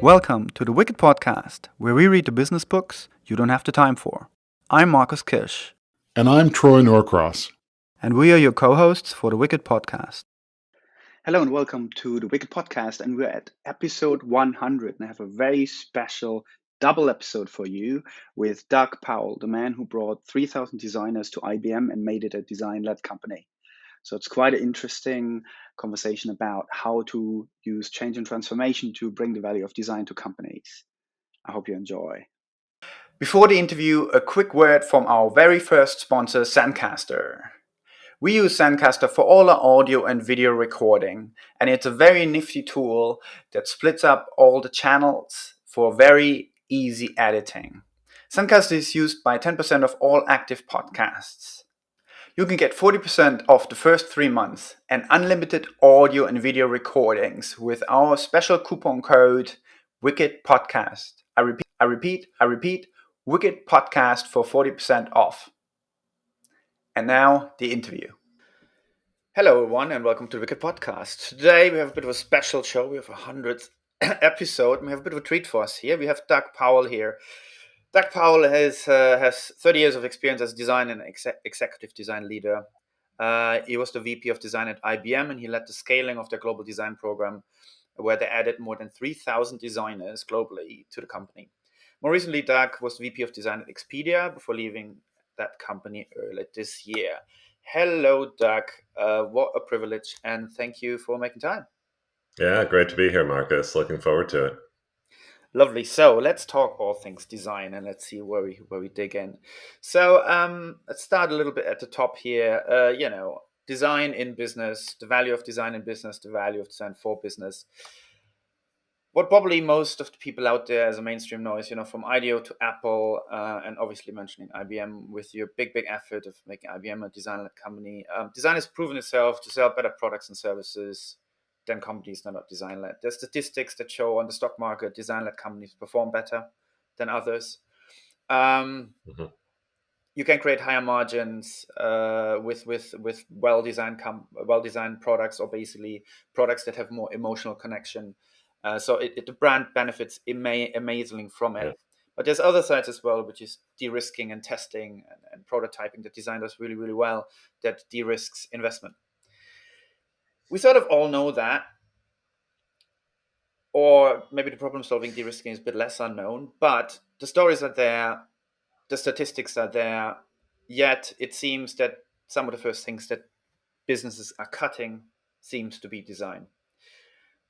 Welcome to the Wicked Podcast, where we read the business books you don't have the time for. I'm Marcus Kirsch. And I'm Troy Norcross. And we are your co-hosts for the Wicked Podcast. Hello and welcome to the Wicked Podcast, and we're at episode 100, and I have a very special double episode for you with Doug Powell, the man who brought 3,000 designers to IBM and made it a design-led company. So it's quite an interesting conversation about how to use change and transformation to bring the value of design to companies. I hope you enjoy. Before the interview, a quick word from our very first sponsor, Zencastr. We use Zencastr for all our audio and video recording, and it's a very nifty tool that splits up all the channels for very easy editing. Zencastr is used by 10% of all active podcasts. You can get 40% off the first 3 months and unlimited audio and video recordings with our special coupon code WICKEDPODCAST. I repeat, Wicked Podcast for 40% off. And now, the interview. Hello, everyone, and welcome to the Wicked Podcast. Today, we have a bit of a special show. We have a 100th episode, and we have a bit of a treat for us here. We have Doug Powell here. Doug Powell has 30 years of experience as design and executive design leader. He was the VP of design at IBM, and he led the scaling of their global design program, where they added more than 3,000 designers globally to the company. More recently, Doug was VP of design at Expedia before leaving that company earlier this year. Hello, Doug. What a privilege, and thank you for making time. Yeah, great to be here, Marcus. Looking forward to it. Lovely. So let's talk all things design, and let's see where we dig in. So let's start a little bit at the top here. Design in business, the value of design in business, the value of design for business. What probably most of the people out there as a mainstream know is, from IDEO to Apple, and obviously mentioning IBM with your big effort of making IBM a design-led company. Design has proven itself to sell better products and services than companies that are not design-led. There's statistics that show on the stock market design-led companies perform better than others. You can create higher margins with well-designed products, or basically products that have more emotional connection. So the brand benefits amazingly from it. Yeah. But there's other sides as well, which is de-risking and testing and prototyping that design does really, really well, that de-risks investment. We sort of all know that, or maybe the problem-solving de-risking is a bit less unknown, but the stories are there, the statistics are there, yet it seems that some of the first things that businesses are cutting seems to be design.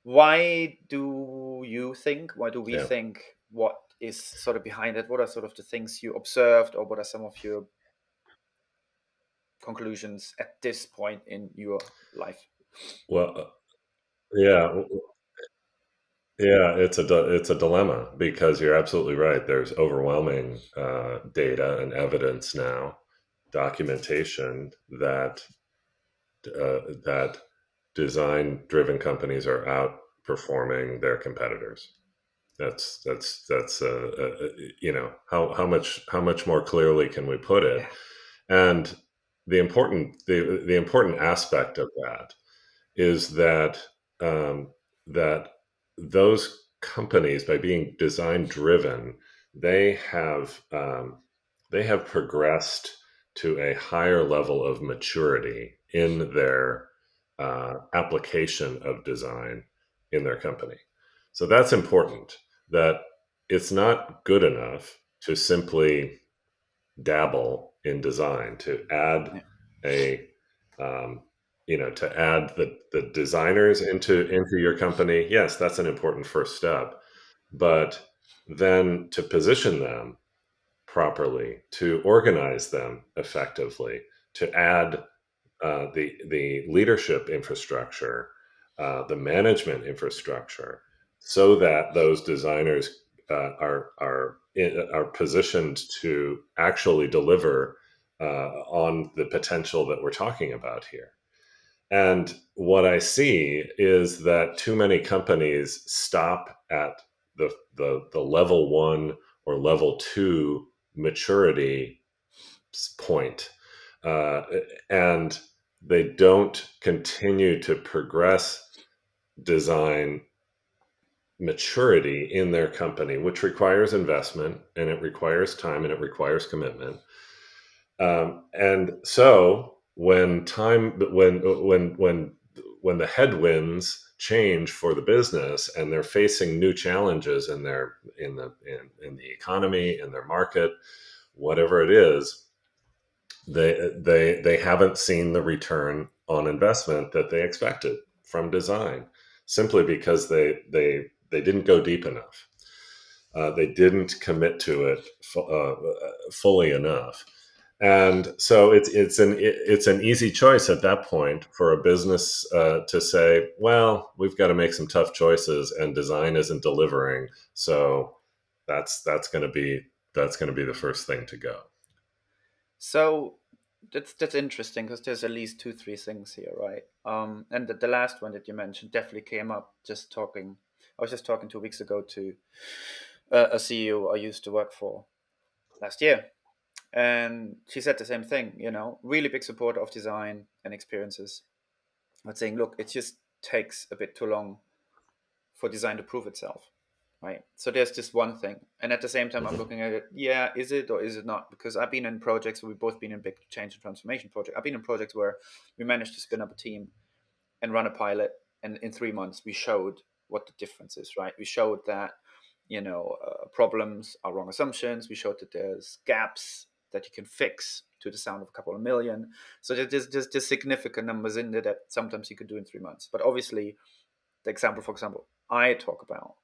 Why do we think, what is sort of behind it? What are sort of the things you observed, or what are some of your conclusions at this point in your life? Well, yeah, it's a dilemma, because you're absolutely right. There's overwhelming data and evidence now, documentation that design-driven companies are outperforming their competitors. That's how much more clearly can we put it? And the important aspect of that is that that those companies, by being design driven, they have progressed to a higher level of maturity in their application of design in their company. So that's important, that it's not good enough to simply dabble in design, to add to add the designers into your company. Yes, that's an important first step, but then to position them properly, to organize them effectively, to add the leadership infrastructure, the management infrastructure, so that those designers are positioned to actually deliver on the potential that we're talking about here. And what I see is that too many companies stop at the level 1 or level 2 maturity point, and they don't continue to progress design maturity in their company, which requires investment and it requires time and it requires commitment. And so when the headwinds change for the business and they're facing new challenges in the economy, in their market, whatever it is, they haven't seen the return on investment that they expected from design, simply because they didn't go deep enough. They didn't commit to it fully enough. And so it's an easy choice at that point for a business to say, well, we've got to make some tough choices, and design isn't delivering, so that's going to be the first thing to go. So that's interesting, because there's at least 2, 3 things here, right? And the last one that you mentioned definitely came up just talking. I was just talking 2 weeks ago to a CEO I used to work for last year, and she said the same thing. Really big supporter of design and experiences, but saying, look, it just takes a bit too long for design to prove itself, right? So there's just one thing, and at the same time, I'm looking at it. Yeah, is it or is it not? Because I've been in projects. We've both been in big change and transformation projects. I've been in projects where we managed to spin up a team and run a pilot, and in 3 months we showed what the difference is, right? We showed that problems are wrong assumptions. We showed that there's gaps that you can fix to the sound of a couple of million. So there's significant numbers in there that sometimes you could do in 3 months. But obviously, the example, for example, I talk about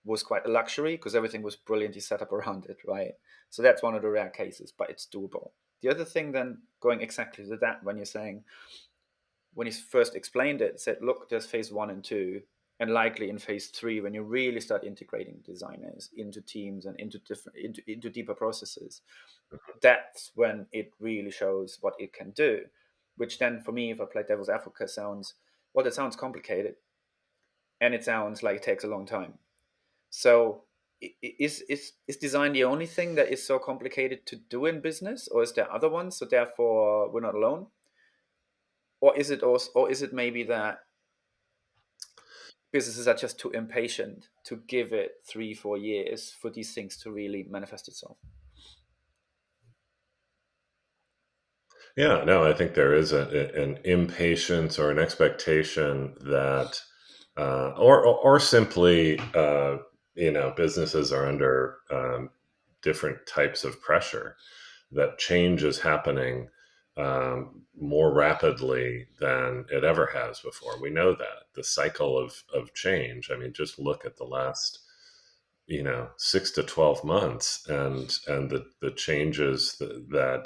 was quite a luxury because everything was brilliantly set up around it, right? So that's one of the rare cases, but it's doable. The other thing then, going exactly to that, when you're saying, when he first explained it, said, look, there's phase 1 and 2, and likely in phase 3, when you really start integrating designers into teams and into deeper processes, that's when it really shows what it can do. Which then, for me, if I play devil's advocate, sounds, well, it sounds complicated, and it sounds like it takes a long time. So is design the only thing that is so complicated to do in business, or is there other ones, so therefore we're not alone? Or is it also, or is it maybe that businesses are just too impatient to give it 3, 4 years for these things to really manifest itself? Yeah, no, I think there is an impatience or an expectation that, or simply, businesses are under different types of pressure, that change is happening more rapidly than it ever has before. We know that the cycle of change. I mean, just look at the last 6 to 12 months, and the changes the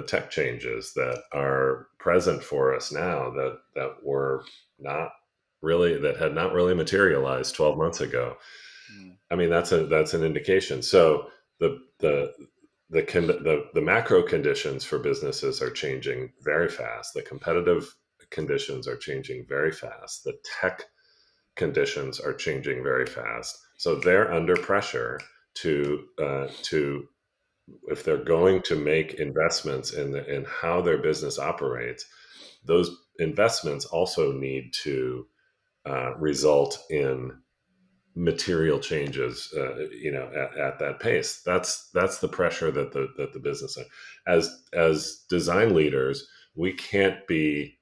tech changes that are present for us now, that were not really that had not really materialized 12 months ago. I mean, that's an indication. So the macro conditions for businesses are changing very fast. The competitive conditions are changing very fast. The tech conditions are changing very fast. So they're under pressure to if they're going to make investments in how their business operates, those investments also need to result in material changes, at that pace. That's the pressure that the business, as design leaders, we can't be,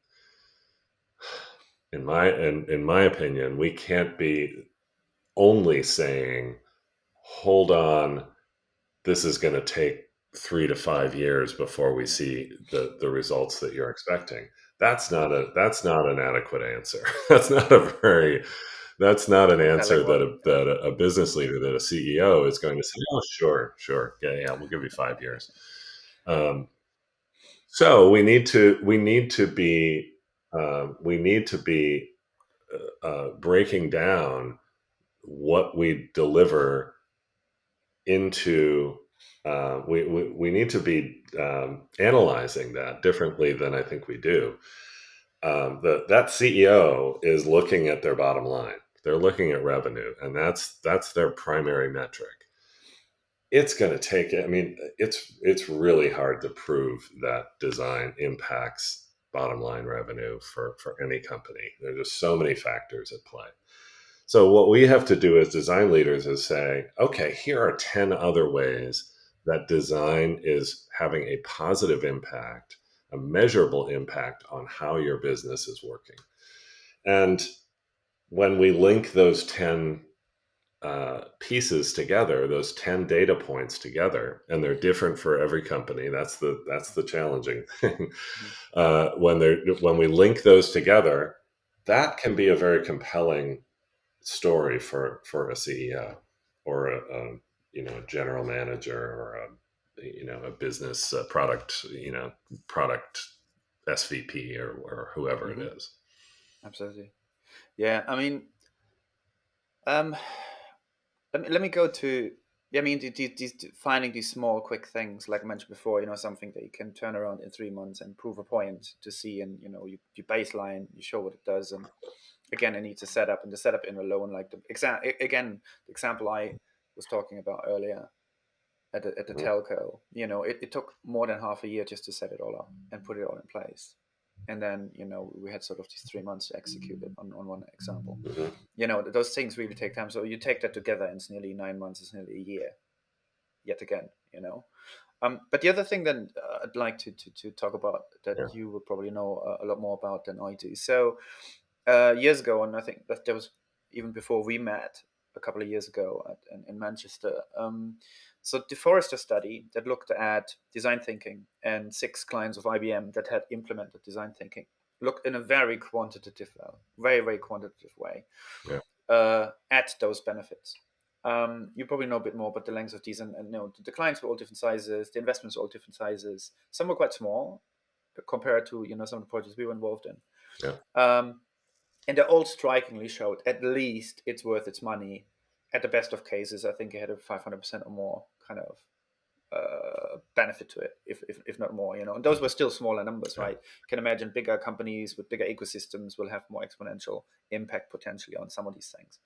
in my opinion, we can't be only saying, hold on, this is going to take 3 to 5 years before we see the results that you're expecting. That's not an adequate answer. That's not an answer Compelling that one. a business leader, that a CEO is going to say, oh, sure, yeah, we'll give you 5 years. So we need to be breaking down what we deliver into. We need to be analyzing that differently than I think we do. That CEO is looking at their bottom line. They're looking at revenue, and that's their primary metric. It's going to take. I mean, it's really hard to prove that design impacts bottom line revenue for any company. There's just so many factors at play. So what we have to do as design leaders is say, okay, here are 10 other ways that design is having a positive impact, a measurable impact on how your business is working. And when we link those 10 pieces together, those 10 data points together, and they're different for every company. That's the challenging thing. When we link those together, that can be a very compelling story for a CEO or a general manager or a business product product SVP or whoever it is. Absolutely. Yeah, I mean, um, let me go to. I mean, these finding these small, quick things, like I mentioned before, something that you can turn around in 3 months and prove a point to see, and you baseline, you show what it does, and again, it needs a setup, and the setup in alone, like the example I was talking about earlier at the Mhm. telco, it took more than half a year just to set it all up and put it all in place, and then we had sort of these 3 months to execute it on one example. Mhm. Those things really take time. So you take that together, and it's nearly 9 months, it's nearly a year, yet again. But the other thing that I'd like to talk about that Yeah. you would probably know a lot more about than I do. So years ago, and I think that there was even before we met a couple of years ago in Manchester. So the Forrester study that looked at design thinking, and 6 clients of IBM that had implemented design thinking looked in a very quantitative, very, very quantitative way Yeah. at those benefits. You probably know a bit more about the lengths of these, and the clients were all different sizes, the investments were all different sizes. Some were quite small compared to some of the projects we were involved in. Yeah. And they all strikingly showed at least it's worth its money. At the best of cases, I think it had a 500% or more kind of benefit to it, if not more. And those were still smaller numbers, Yeah. right? You can imagine bigger companies with bigger ecosystems will have more exponential impact potentially on some of these things.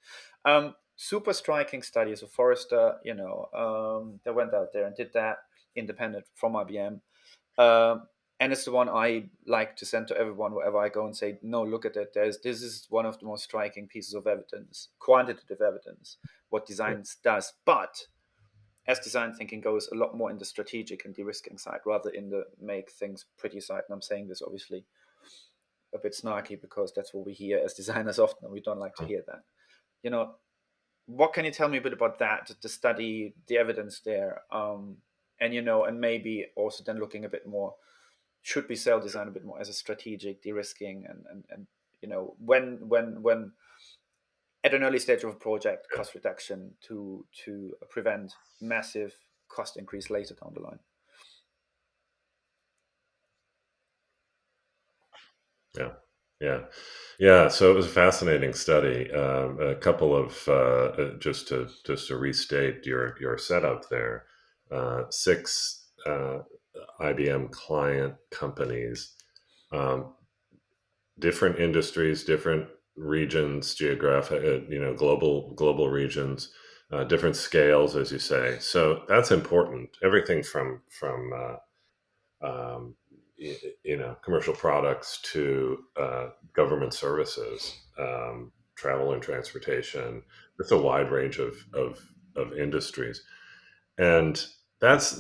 Super striking studies of Forrester, they went out there and did that independent from IBM. And it's the one I like to send to everyone wherever I go and say, no, look at it. This is one of the most striking pieces of evidence, quantitative evidence, what design does. But as design thinking goes, a lot more in the strategic and de-risking side rather in the make things pretty side. And I'm saying this obviously a bit snarky because that's what we hear as designers often, and we don't like to hear that. What can you tell me a bit about that, the study, the evidence there, and maybe also then looking a bit more, should we sell design a bit more as a strategic de-risking, and when at an early stage of a project, cost reduction to prevent massive cost increase later down the line. Yeah. Yeah. Yeah. So it was a fascinating study. A couple of just to restate your setup there. 6 IBM client companies, um, different industries, different regions, geographic, global regions, different scales, as you say. So that's important. Everything from um, commercial products to government services, travel and transportation. It's a wide range of industries, and that's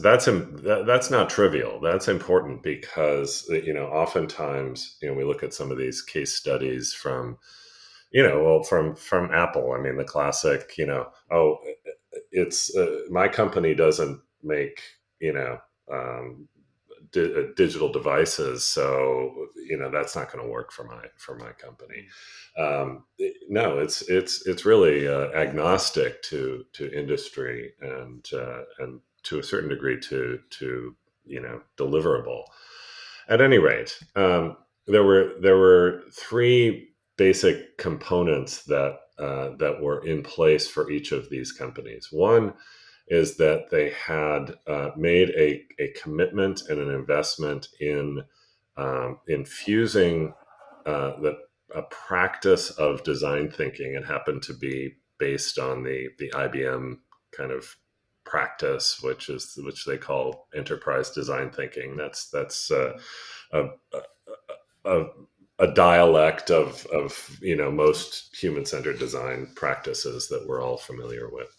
not trivial. That's important because oftentimes we look at some of these case studies from from Apple. I mean, the classic, oh, it's my company doesn't make um, digital devices, so that's not going to work for my company. No, it's really agnostic to industry and to a certain degree to deliverable. At any rate, there were 3 basic components that were in place for each of these companies. One is that they had made a commitment and an investment in infusing a practice of design thinking. It happened to be based on the IBM kind of practice, which they call enterprise design thinking. That's a, a a dialect of most human-centered design practices that we're all familiar with.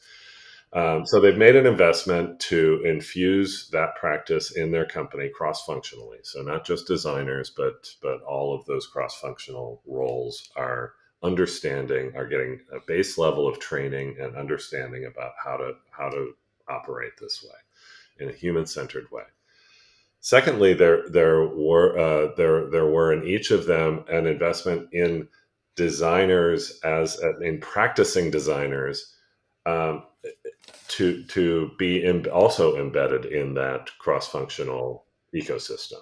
So they've made an investment to infuse that practice in their company cross-functionally. So not just designers, but all of those cross-functional roles are getting a base level of training and understanding about how to operate this way in a human-centered way. Secondly, there were in each of them an investment in designers in practicing designers, to be also embedded in that cross-functional ecosystem.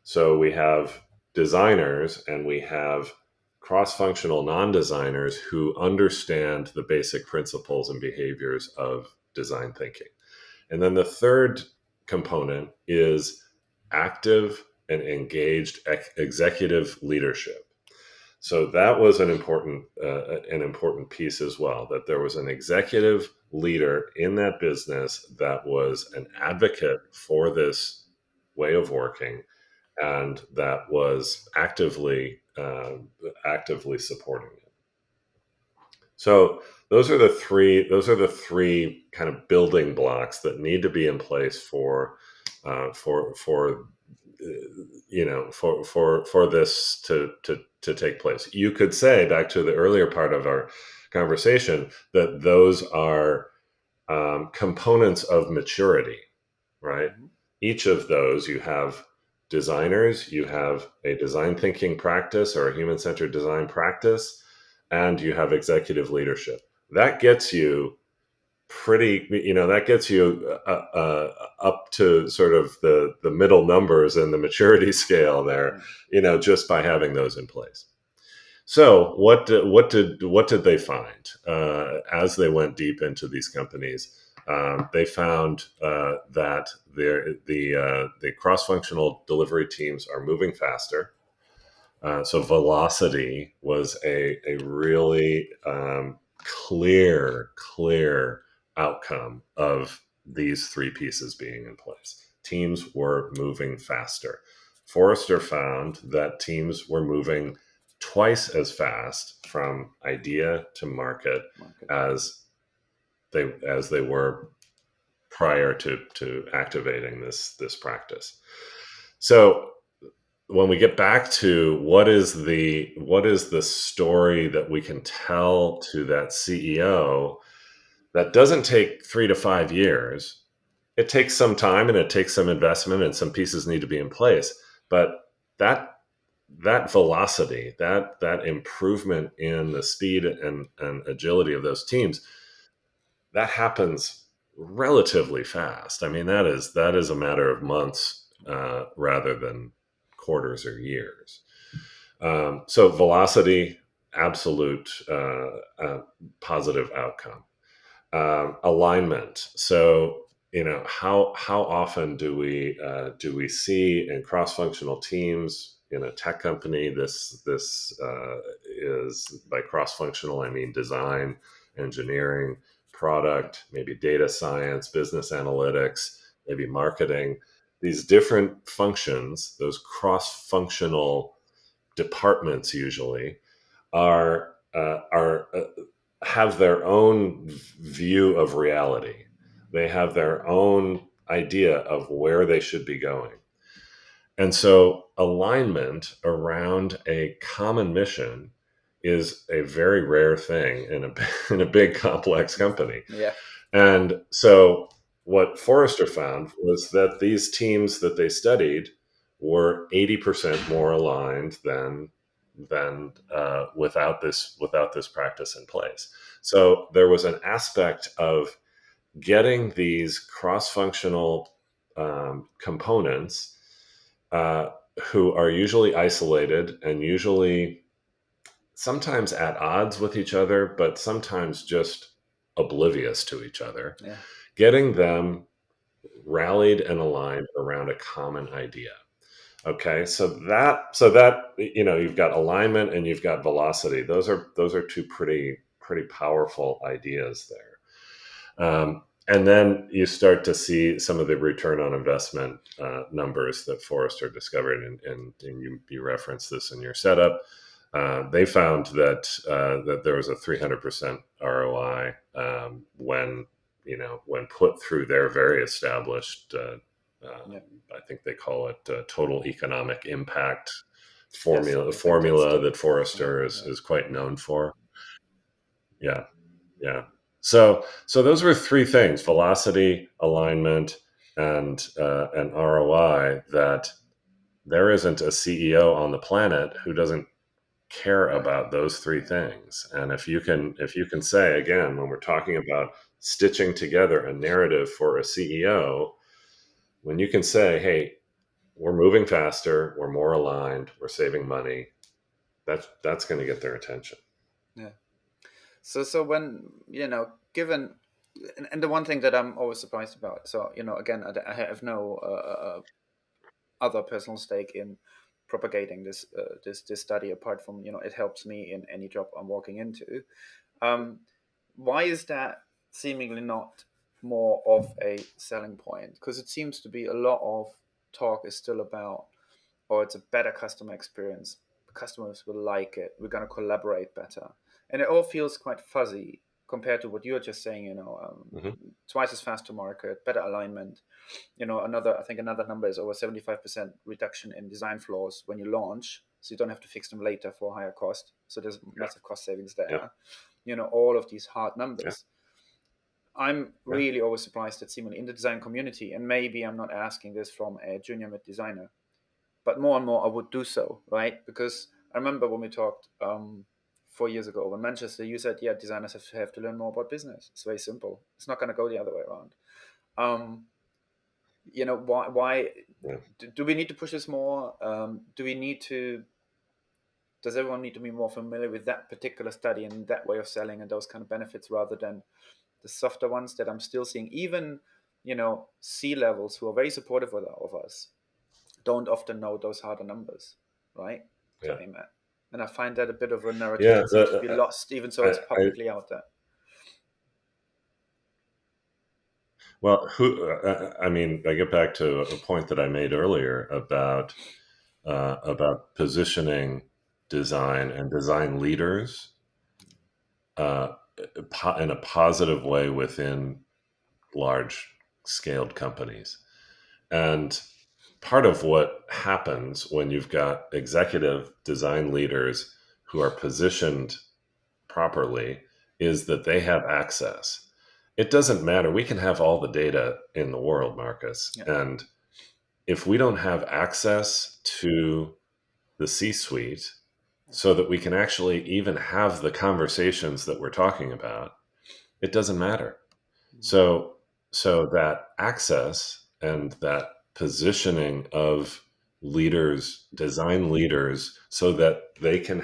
So we have designers and we have cross-functional non-designers who understand the basic principles and behaviors of design thinking. And then the third component is active and engaged executive leadership. So that was an important piece as well, that there was an executive leader in that business that was an advocate for this way of working and that was actively supporting it. So those are the three kind of building blocks that need to be in place for this to take place. You could say, back to the earlier part of our conversation, that those are components of maturity, right? Mm-hmm. Each of those, you have designers, you have a design thinking practice or a human-centered design practice, and you have executive leadership. That gets you up to sort of the middle numbers in the maturity scale there, just by having those in place. So what did they find as they went deep into these companies? They found that the cross-functional delivery teams are moving faster. So velocity was a really clear outcome of these three pieces being in place. Teams were moving faster. Forrester found that teams were moving twice as fast from idea to market as they were prior to activating this practice. So when we get back to what is the story that we can tell to that CEO, that doesn't take 3 to 5 years. It takes some time and it takes some investment and some pieces need to be in place. But that velocity, that improvement in the speed and agility of those teams, that happens relatively fast. I mean, that is a matter of months rather than quarters or years. So velocity, absolute positive outcome. Alignment. So how often do we see in cross-functional teams in a tech company? This is, by cross-functional I mean design, engineering, product, maybe data science, business analytics, maybe marketing. These different functions, those cross-functional departments usually have their own view of reality. They have their own idea of where they should be going. And so alignment around a common mission is a very rare thing in a big complex company. Yeah. And so what Forrester found was that these teams that they studied were 80% more aligned than without this practice in place. So there was an aspect of getting these cross-functional components who are usually isolated and usually sometimes at odds with each other, but sometimes just oblivious to each other. Yeah. Getting them rallied and aligned around a common idea. Okay, so that you've got alignment and you've got velocity. Those are two pretty powerful ideas there. and then you start to see some of the return on investment numbers that Forrester discovered, and you referenced this in your setup. They found that there was a 300% ROI when put through their very established, I think they call it total economic impact formula that Forrester is quite known for. Yeah, yeah. So those were three things: velocity, alignment, and ROI. That there isn't a CEO on the planet who doesn't care about those three things. And if you can say, again, when we're talking about stitching together a narrative for a CEO, when you can say, hey, we're moving faster, we're more aligned, we're saving money, that's going to get their attention. Yeah. So when, given, and the one thing that I'm always surprised about, so, again, I have no other personal stake in propagating this study, apart from, it helps me in any job I'm walking into. Why is that seemingly not more of a selling point? Because it seems to be a lot of talk is still about, or it's a better customer experience. Customers will like it. We're going to collaborate better. And it all feels quite fuzzy compared to what you're just saying, twice as fast to market, better alignment. I think another number is over 75% reduction in design flaws when you launch. So you don't have to fix them later for a higher cost. So there's massive cost savings there. All of these hard numbers. I'm really always surprised that seemingly in the design community, and maybe I'm not asking this from a junior mid designer, but more and more I would do so, right? Because I remember when we talked 4 years ago in Manchester, you said, yeah, designers have to learn more about business. It's very simple. It's not going to go the other way around. Why do we need to push this more? Does everyone need to be more familiar with that particular study and that way of selling and those kind of benefits, rather than the softer ones that I'm still seeing? Even, C-levels who are very supportive of us don't often know those harder numbers, right? To aim at. And I find that a bit of a narrative that seems to be lost, even so it's publicly out there. Well, I get back to a point that I made earlier about positioning design and design leaders in a positive way within large scaled companies. And part of what happens when you've got executive design leaders who are positioned properly is that they have access. It doesn't matter. We can have all the data in the world, Marcus. And if we don't have access to the C-suite so that we can actually even have the conversations that we're talking about, it doesn't matter. So that access and that positioning of leaders, design leaders, so that they can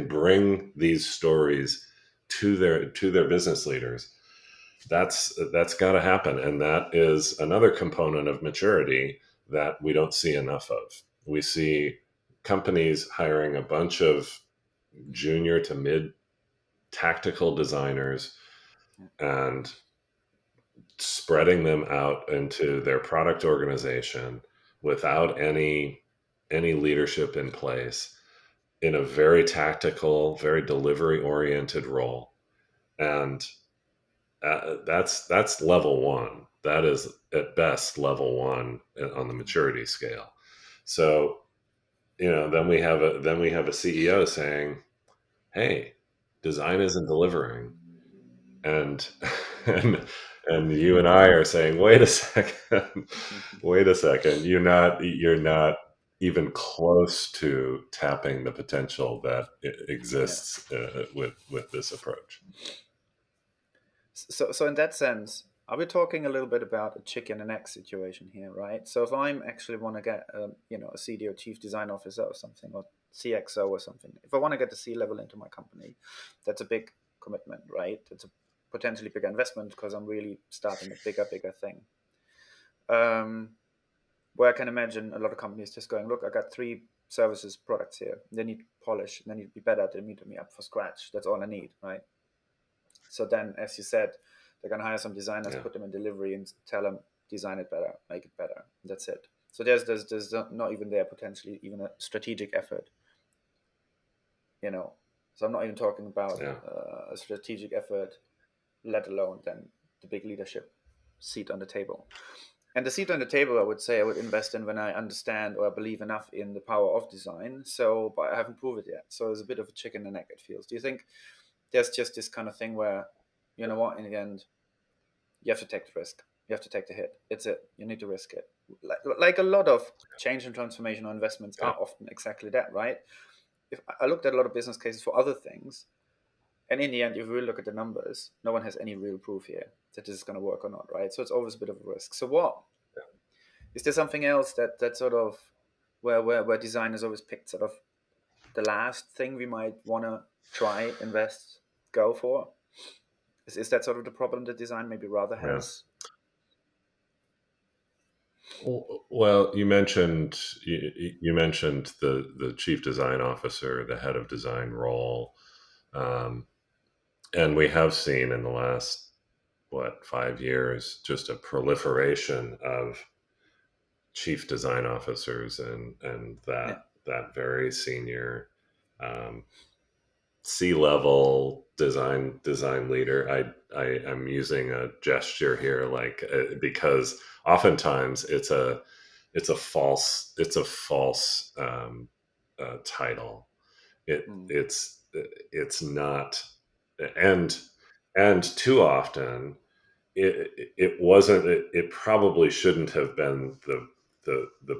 bring these stories to their business leaders, that's got to happen. And that is another component of maturity that we don't see enough of. We see companies hiring a bunch of junior to mid tactical designers and spreading them out into their product organization without any leadership in place, in a very tactical, very delivery oriented role. And that's level one. That is at best level one on the maturity scale. So, then we have a CEO saying, hey, design isn't delivering. And and you and I are saying, wait a second, you're not even close to tapping the potential that exists with this approach. So in that sense, are we talking a little bit about a chicken and egg situation here, right? So if I'm actually want to get a CDO, chief design officer or something, or CXO or something, if I want to get the C-level into my company, that's a big commitment, right? It's a potentially bigger investment because I'm really starting a bigger thing. Where I can imagine a lot of companies just going, look, I got 3 services products here. They need polish. They need to be better. They need to be up for scratch. That's all I need, right? So then, as you said, They're going to hire some designers, Yeah. put them in delivery, and tell them design it better, make it better. That's it. So there's not even there potentially even a strategic effort. So I'm not even talking about a strategic effort, let alone then the big leadership seat on the table. And the seat on the table, I would say I would invest in when I understand or I believe enough in the power of design. But I haven't proved it yet. So it's a bit of a chicken and egg, it feels. Do you think there's just this kind of thing where, you know what, in the end, you have to take the risk. You have to take the hit. It's it. You need to risk it. Like a lot of change and transformational investments are often exactly that, right? If I looked at a lot of business cases for other things, and in the end, if we look at the numbers, no one has any real proof here that this is going to work or not, right? So it's always a bit of a risk. So what? Is there something else that sort of where design is always picked sort of the last thing we might want to try, invest, go for? Is that sort of the problem that design maybe rather has? Well, you mentioned the chief design officer, the head of design role, and we have seen in the last 5 years just a proliferation of chief design officers and that very senior C-level design leader. I am using a gesture here, because oftentimes it's a false title. It's not, and too often it wasn't. It probably shouldn't have been the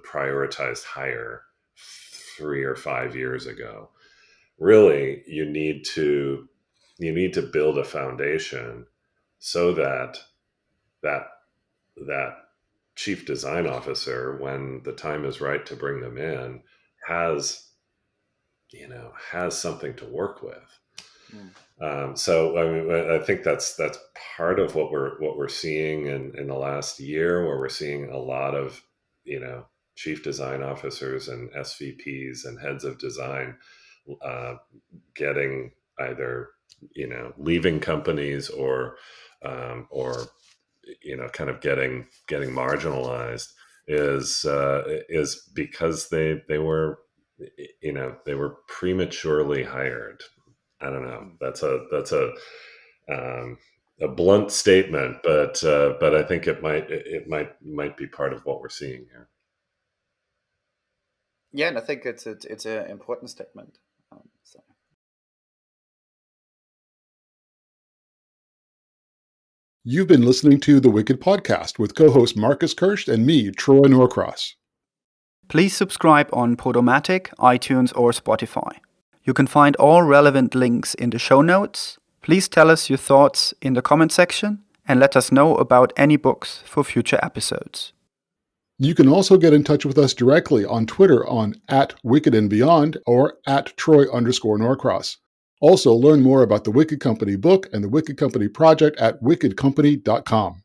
prioritized hire 3 or 5 years ago. Really, you need to build a foundation so that that chief design officer, when the time is right to bring them in, has something to work with. So I think that's part of what we're seeing in the last year, where we're seeing a lot of chief design officers and SVPs and heads of design getting either leaving companies or kind of getting marginalized is because they were prematurely hired. I don't know. That's a blunt statement, but I think it might be part of what we're seeing here. Yeah, and I think it's an important statement. You've been listening to The Wicked Podcast with co-host Marcus Kirsch and me, Troy Norcross. Please subscribe on Podomatic, iTunes, or Spotify. You can find all relevant links in the show notes. Please tell us your thoughts in the comment section and let us know about any books for future episodes. You can also get in touch with us directly on Twitter on @WickedandBeyond or @Troy_Norcross. Also, learn more about the Wicked Company book and the Wicked Company project at wickedcompany.com.